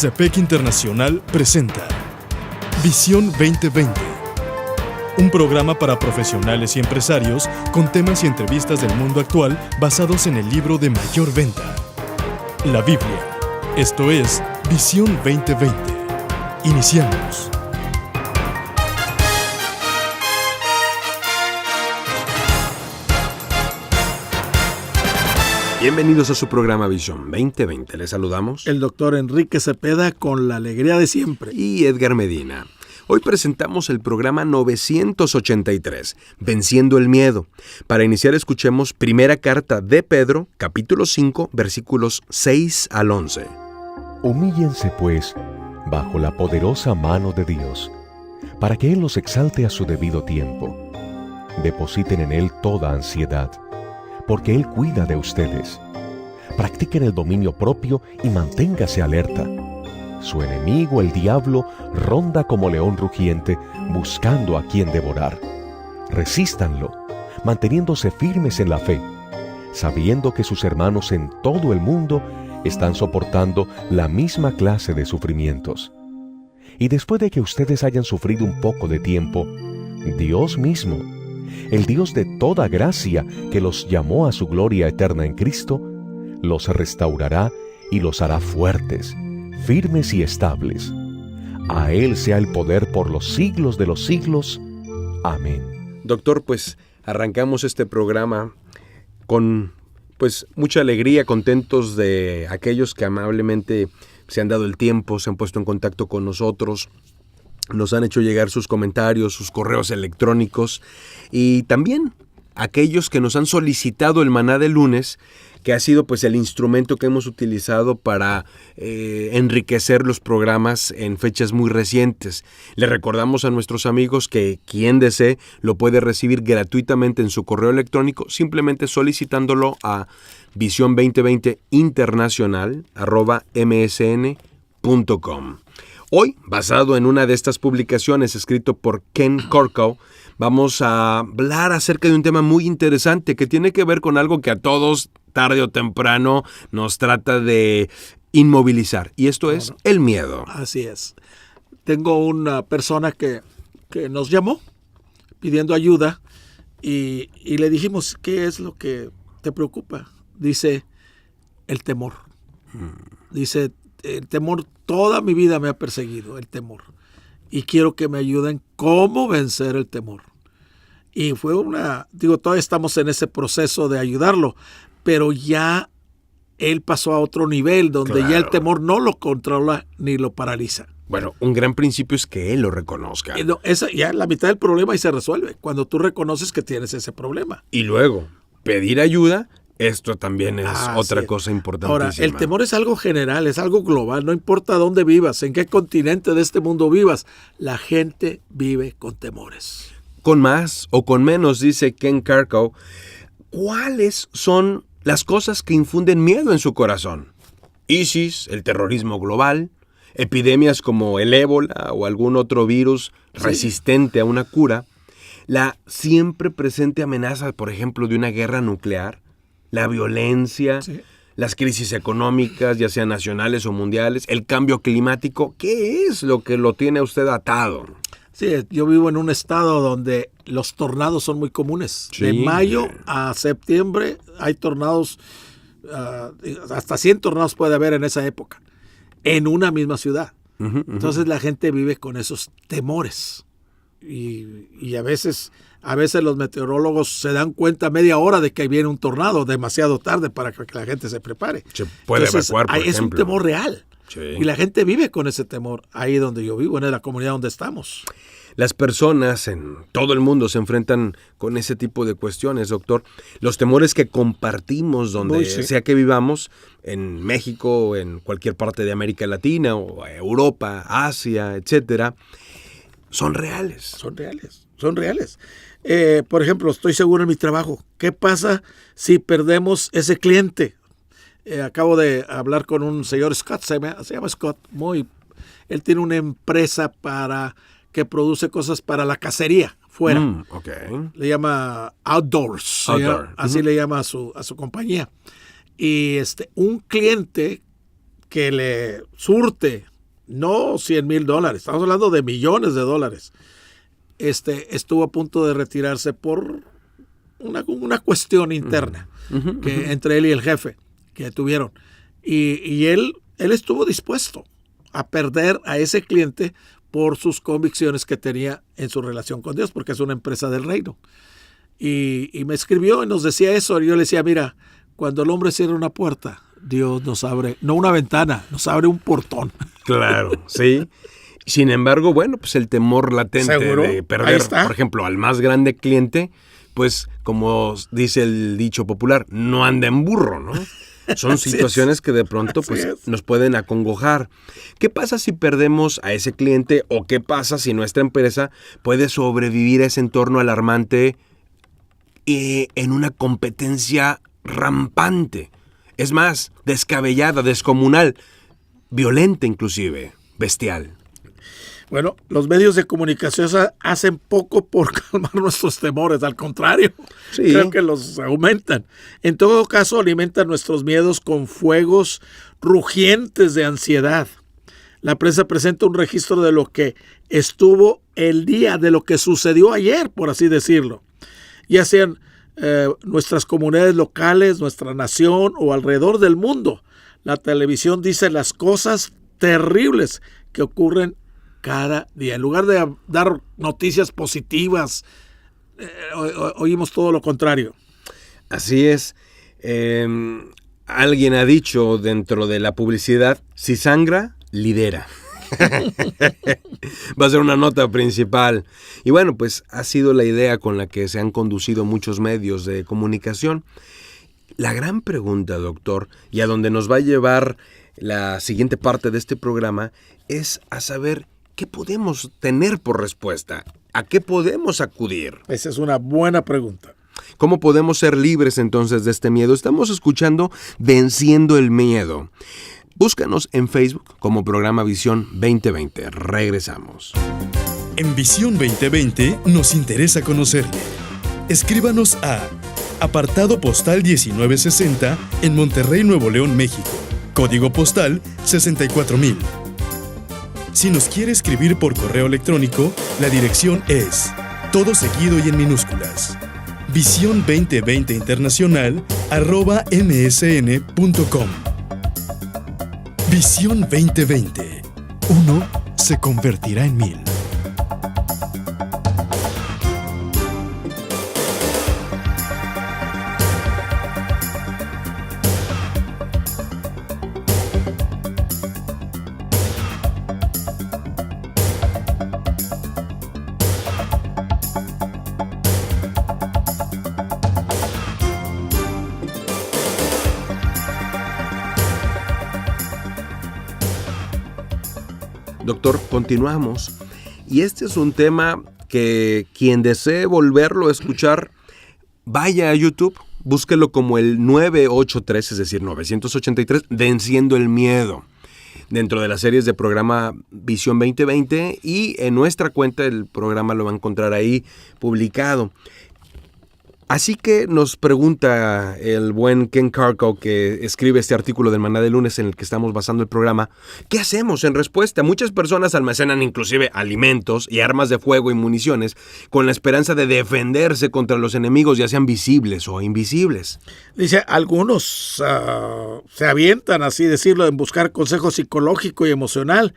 CEPEC Internacional presenta Visión 2020, un programa para profesionales y empresarios con temas y entrevistas del mundo actual basados en el libro de mayor venta, la Biblia. Esto es Visión 2020. Iniciamos. Bienvenidos a su programa Visión 2020. Les saludamos el doctor Enrique Cepeda con la alegría de siempre. Y Edgar Medina. Hoy presentamos el programa 983, Venciendo el Miedo. Para iniciar escuchemos primera carta de Pedro, capítulo 5, versículos 6 al 11. Humíllense, pues, bajo la poderosa mano de Dios, para que Él los exalte a su debido tiempo. Depositen en Él toda ansiedad, porque Él cuida de ustedes. Practiquen el dominio propio y manténgase alerta. Su enemigo, el diablo, ronda como león rugiente, buscando a quien devorar. Resístanlo, manteniéndose firmes en la fe, sabiendo que sus hermanos en todo el mundo están soportando la misma clase de sufrimientos. Y después de que ustedes hayan sufrido un poco de tiempo, Dios mismo, el Dios de toda gracia que los llamó a su gloria eterna en Cristo, los restaurará y los hará fuertes, firmes y estables. A Él sea el poder por los siglos de los siglos. Amén. Doctor, pues arrancamos este programa con mucha alegría, contentos de aquellos que amablemente se han dado el tiempo, se han puesto en contacto con nosotros, nos han hecho llegar sus comentarios, sus correos electrónicos, y también aquellos que nos han solicitado el maná del lunes, que ha sido el instrumento que hemos utilizado para enriquecer los programas en fechas muy recientes. Le recordamos a nuestros amigos que quien desee lo puede recibir gratuitamente en su correo electrónico, simplemente solicitándolo a visión2020internacional@msn.com. Hoy, basado en una de estas publicaciones escrito por Ken Korkow, vamos a hablar acerca de un tema muy interesante que tiene que ver con algo que a todos, tarde o temprano, nos trata de inmovilizar. Y esto es el miedo. Así es. Tengo una persona que nos llamó pidiendo ayuda y le dijimos, ¿qué es lo que te preocupa? Dice, el temor. Dice, el temor toda mi vida me ha perseguido, el temor. Y quiero que me ayuden cómo vencer el temor. Y fue todavía estamos en ese proceso de ayudarlo, pero ya él pasó a otro nivel donde ya el temor no lo controla ni lo paraliza. Bueno, un gran principio es que él lo reconozca. Ya la mitad del problema y se resuelve cuando tú reconoces que tienes ese problema. Y luego, pedir ayuda. Esto también es otra cosa importantísima. Ahora, el temor es algo general, es algo global. No importa dónde vivas, en qué continente de este mundo vivas, la gente vive con temores. Con más o con menos, dice Ken Korkow, ¿cuáles son las cosas que infunden miedo en su corazón? ISIS, el terrorismo global, epidemias como el ébola o algún otro virus resistente a una cura, la siempre presente amenaza, por ejemplo, de una guerra nuclear, la violencia, las crisis económicas, ya sean nacionales o mundiales, el cambio climático. ¿Qué es lo que lo tiene a usted atado? Sí, yo vivo en un estado donde los tornados son muy comunes. Sí. De mayo a septiembre hay tornados, hasta 100 tornados puede haber en esa época, en una misma ciudad. Entonces la gente vive con esos temores. Y a veces los meteorólogos se dan cuenta media hora de que viene un tornado demasiado tarde para que la gente se prepare. Se puede evacuar, por ejemplo. Es un temor real. Sí. Y la gente vive con ese temor ahí donde yo vivo, en la comunidad donde estamos. Las personas en todo el mundo se enfrentan con ese tipo de cuestiones, doctor. Los temores que compartimos donde sea que vivamos, en México, o en cualquier parte de América Latina, o Europa, Asia, etcétera, son reales. Son reales. Por ejemplo, estoy seguro en mi trabajo. ¿Qué pasa si perdemos ese cliente? Acabo de hablar con un señor Scott, se llama Scott. Él tiene una empresa que produce cosas para la cacería fuera. Le llama Outdoors. Así le llama a su compañía. Y un cliente que le surte no $100,000, estamos hablando de millones de dólares. Estuvo a punto de retirarse por una cuestión interna que entre él y el jefe que tuvieron. Y él estuvo dispuesto a perder a ese cliente por sus convicciones que tenía en su relación con Dios, porque es una empresa del reino. Y me escribió y nos decía eso. Y yo le decía, mira, cuando el hombre cierra una puerta, Dios nos abre, no una ventana, nos abre un portón. Claro, sí. Sin embargo, bueno, pues el temor latente ¿Seguro? de perder, por ejemplo, al más grande cliente, pues como dice el dicho popular, no anda en burro, ¿no? Son situaciones que de pronto pues, nos pueden acongojar. ¿Qué pasa si perdemos a ese cliente o qué pasa si nuestra empresa puede sobrevivir a ese entorno alarmante en una competencia rampante? Es más, descabellada, descomunal, violenta inclusive, bestial. Bueno, los medios de comunicación hacen poco por calmar nuestros temores, al contrario, sí. Creo que los aumentan. En todo caso, alimentan nuestros miedos con fuegos rugientes de ansiedad. La prensa presenta un registro de lo que estuvo el día, de lo que sucedió ayer, por así decirlo. Ya sean nuestras comunidades locales, nuestra nación o alrededor del mundo. La televisión dice las cosas terribles que ocurren cada día. En lugar de dar noticias positivas, oímos todo lo contrario. Así es. Alguien ha dicho dentro de la publicidad, si sangra, lidera. Va a ser una nota principal. Y bueno, pues ha sido la idea con la que se han conducido muchos medios de comunicación. La gran pregunta, doctor, y a donde nos va a llevar la siguiente parte de este programa, es a saber ¿qué podemos tener por respuesta? ¿A qué podemos acudir? Esa es una buena pregunta. ¿Cómo podemos ser libres entonces de este miedo? Estamos escuchando Venciendo el Miedo. Búscanos en Facebook como programa Visión 2020. Regresamos. En Visión 2020 nos interesa conocerle. Escríbanos a apartado postal 1960 en Monterrey, Nuevo León, México. Código postal 64000. Si nos quiere escribir por correo electrónico, la dirección es todo seguido y en minúsculas. Visión 2020 Internacional @msn.com. Visión 2020. Uno se convertirá en 1000. Doctor, continuamos. Y este es un tema que quien desee volverlo a escuchar, vaya a YouTube, búsquelo como el 983, es decir, 983, Venciendo el Miedo, dentro de las series de programa Visión 2020, y en nuestra cuenta el programa lo va a encontrar ahí publicado. Así que nos pregunta el buen Ken Carco, que escribe este artículo del Maná de Lunes en el que estamos basando el programa, ¿qué hacemos en respuesta? Muchas personas almacenan inclusive alimentos y armas de fuego y municiones con la esperanza de defenderse contra los enemigos, ya sean visibles o invisibles. Dice, algunos se avientan, así decirlo, en buscar consejo psicológico y emocional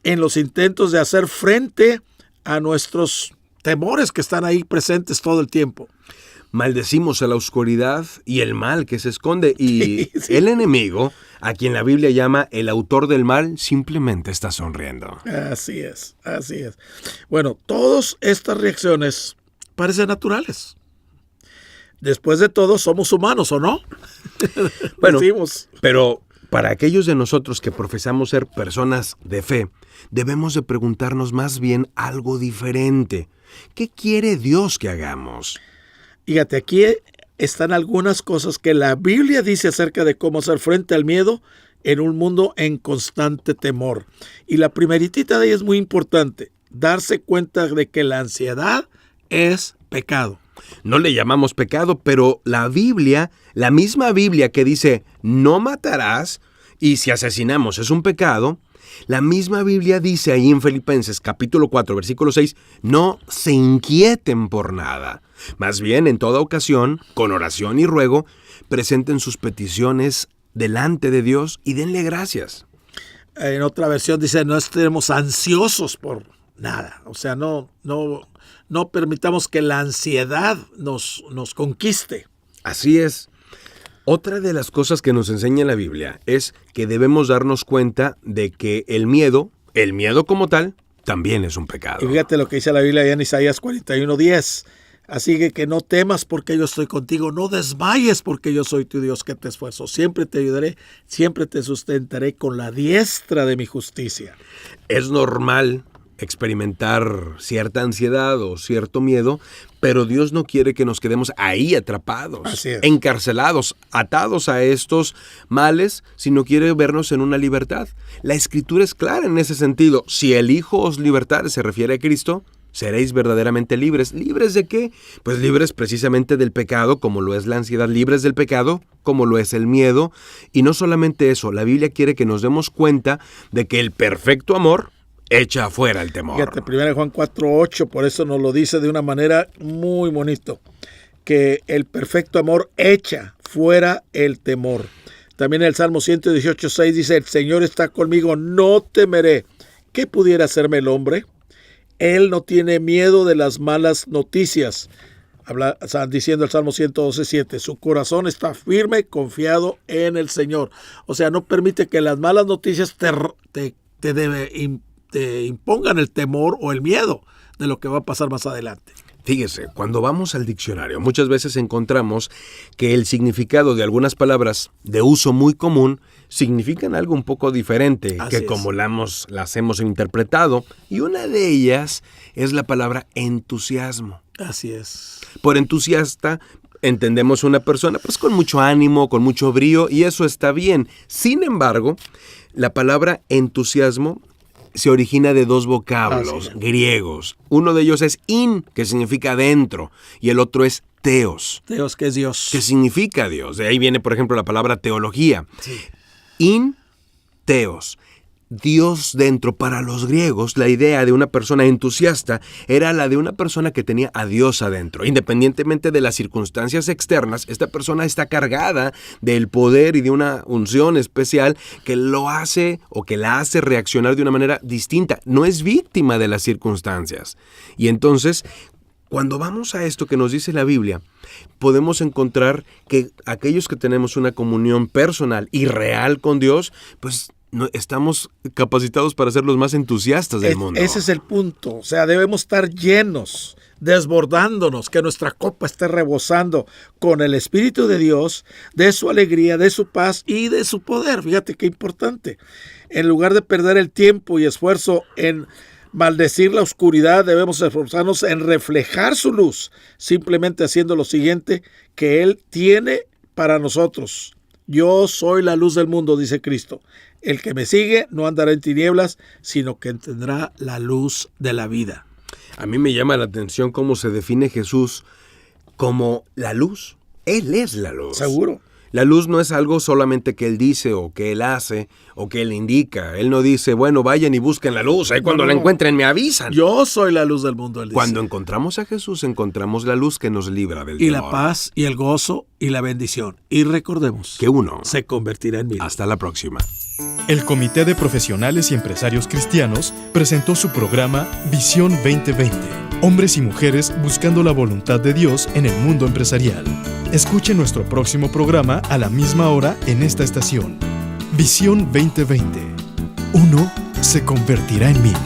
en los intentos de hacer frente a nuestros temores que están ahí presentes todo el tiempo. Maldecimos a la oscuridad y el mal que se esconde, y sí. El enemigo, a quien la Biblia llama el autor del mal, simplemente está sonriendo. Así es, así es. Bueno, todas estas reacciones parecen naturales. Después de todo, somos humanos, ¿o no? Bueno, pero para aquellos de nosotros que profesamos ser personas de fe, debemos de preguntarnos más bien algo diferente. ¿Qué quiere Dios que hagamos? Fíjate, aquí están algunas cosas que la Biblia dice acerca de cómo hacer frente al miedo en un mundo en constante temor. Y la primeritita de ella es muy importante, darse cuenta de que la ansiedad es pecado. No le llamamos pecado, pero la Biblia, la misma Biblia que dice no matarás, y si asesinamos es un pecado, La misma Biblia dice ahí en Filipenses capítulo 4, versículo 6, no se inquieten por nada. Más bien, en toda ocasión, con oración y ruego, presenten sus peticiones delante de Dios y denle gracias. En otra versión dice, no estemos ansiosos por nada. O sea, no permitamos que la ansiedad nos conquiste. Así es. Otra de las cosas que nos enseña la Biblia es que debemos darnos cuenta de que el miedo como tal, también es un pecado. Y fíjate lo que dice la Biblia en Isaías 41:10. Así que no temas porque yo estoy contigo, no desmayes porque yo soy tu Dios que te esfuerzo. Siempre te ayudaré, siempre te sustentaré con la diestra de mi justicia. Es normal experimentar cierta ansiedad o cierto miedo, pero Dios no quiere que nos quedemos ahí atrapados, encarcelados, atados a estos males, sino quiere vernos en una libertad. La Escritura es clara en ese sentido. Si el Hijo os libertare, se refiere a Cristo, seréis verdaderamente libres. ¿Libres de qué? Pues libres precisamente del pecado, como lo es la ansiedad, libres del pecado, como lo es el miedo. Y no solamente eso, la Biblia quiere que nos demos cuenta de que el perfecto amor echa afuera el temor. Fíjate, 1 Juan 4:8, por eso nos lo dice de una manera muy bonito, que el perfecto amor echa fuera el temor. También el Salmo 118:6 dice, el Señor está conmigo, no temeré. ¿Qué pudiera hacerme el hombre? Él no tiene miedo de las malas noticias. Diciendo el Salmo 112:7, su corazón está firme, confiado en el Señor. O sea, no permite que las malas noticias te impongan el temor o el miedo de lo que va a pasar más adelante. Fíjese, cuando vamos al diccionario, muchas veces encontramos que el significado de algunas palabras de uso muy común significan algo un poco diferente que como las hemos interpretado. Y una de ellas es la palabra entusiasmo. Así es. Por entusiasta entendemos una persona pues con mucho ánimo, con mucho brío, y eso está bien. Sin embargo, la palabra entusiasmo se origina de dos vocablos griegos. Uno de ellos es in, que significa dentro, y el otro es teos. Teos, que es Dios. Que significa Dios. De ahí viene, por ejemplo, la palabra teología. Sí. In, teos. Dios dentro. Para los griegos, la idea de una persona entusiasta era la de una persona que tenía a Dios adentro. Independientemente de las circunstancias externas, esta persona está cargada del poder y de una unción especial que lo hace o que la hace reaccionar de una manera distinta. No es víctima de las circunstancias. Y entonces, cuando vamos a esto que nos dice la Biblia, podemos encontrar que aquellos que tenemos una comunión personal y real con Dios, pues no, estamos capacitados para ser los más entusiastas del mundo. Ese es el punto. O sea, debemos estar llenos, desbordándonos, que nuestra copa esté rebosando con el Espíritu de Dios, de su alegría, de su paz y de su poder. Fíjate qué importante. En lugar de perder el tiempo y esfuerzo en maldecir la oscuridad, debemos esforzarnos en reflejar su luz, simplemente haciendo lo siguiente que Él tiene para nosotros. Yo soy la luz del mundo, dice Cristo. El que me sigue no andará en tinieblas, sino que tendrá la luz de la vida. A mí me llama la atención cómo se define Jesús como la luz. Él es la luz. Seguro. La luz no es algo solamente que Él dice o que Él hace o que Él indica. Él no dice, bueno, vayan y busquen la luz. Ahí cuando la encuentren me avisan. Yo soy la luz del mundo, Él dice. Cuando encontramos a Jesús, encontramos la luz que nos libra del y temor. La paz y el gozo y la bendición. Y recordemos que uno se convertirá en mil. Hasta la próxima. El Comité de Profesionales y Empresarios Cristianos presentó su programa Visión 2020. Hombres y mujeres buscando la voluntad de Dios en el mundo empresarial. Escuche nuestro próximo programa a la misma hora en esta estación. Visión 2020. Uno se convertirá en mil.